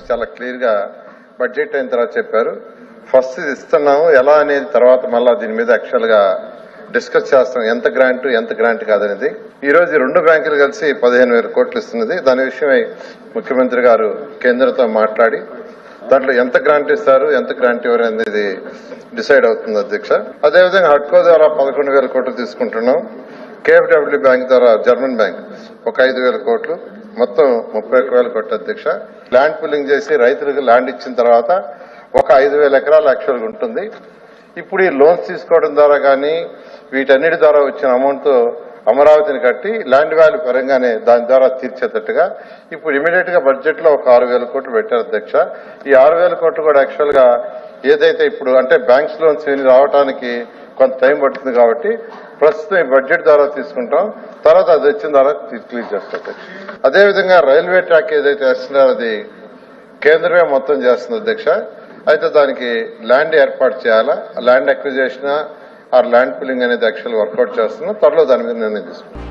చాలా క్లియర్గా బడ్జెట్ అయిన తర్వాత చెప్పారు. ఫస్ట్ ఇది ఇస్తున్నాము ఎలా అనేది తర్వాత మళ్ళా దీని మీద యాక్చువల్గా డిస్కస్ చేస్తాం. ఎంత గ్రాంట్ కాదనేది. ఈ రోజు ఈ రెండు బ్యాంకులు కలిసి 15,000 కోట్లు ఇస్తున్నది. దాని విషయమై ముఖ్యమంత్రి గారు కేంద్రంతో మాట్లాడి దాంట్లో ఎంత గ్రాంట్ ఇస్తారు, ఎంత గ్రాంట్ ఇవ్వరు అనేది డిసైడ్ అవుతుంది అధ్యక్ష. అదేవిధంగా హడ్కో ద్వారా 11,000 కోట్లు తీసుకుంటున్నాం. కేఎఫ్డబ్ల్యూ బ్యాంక్ ద్వారా జర్మన్ బ్యాంక్ ఒక 5,000 కోట్లు, మొత్తం 31,000 కోట్లు అధ్యక్ష. ల్యాండ్ పుల్లింగ్ చేసి రైతులకు ల్యాండ్ ఇచ్చిన తర్వాత ఒక 5,000 ఎకరాలు యాక్చువల్గా ఉంటుంది. ఇప్పుడు ఈ లోన్స్ తీసుకోవడం ద్వారా కానీ వీటన్నిటి ద్వారా వచ్చిన అమౌంట్ అమరావతిని కట్టి ల్యాండ్ వాల్యూ పరంగానే దాని ద్వారా తీర్చేటట్టుగా ఇప్పుడు ఇమీడియట్ గా బడ్జెట్ లో ఒక 6,000 కోట్లు పెట్టారు అధ్యక్ష. ఈ 6,000 కోట్లు కూడా యాక్చువల్ గా ఏదైతే ఇప్పుడు అంటే బ్యాంక్స్ లోన్స్ రావడానికి కొంత టైం పడుతుంది కాబట్టి ప్రస్తుతం ఈ బడ్జెట్ ద్వారా తీసుకుంటాం. తర్వాత అది వచ్చిన ద్వారా క్లియర్ చేస్తారు. అదేవిధంగా రైల్వే ట్రాక్ ఏదైతే వేస్తున్నారో అది కేంద్రమే మొత్తం చేస్తుంది అధ్యక్ష. అయితే దానికి ల్యాండ్ ఏర్పాటు చేయాలా, land acquisition or land pulling అనేది యాక్చువల్ వర్కౌట్ చేస్తున్నాం. త్వరలో దాని మీద నిర్ణయం తీసుకుంటాం.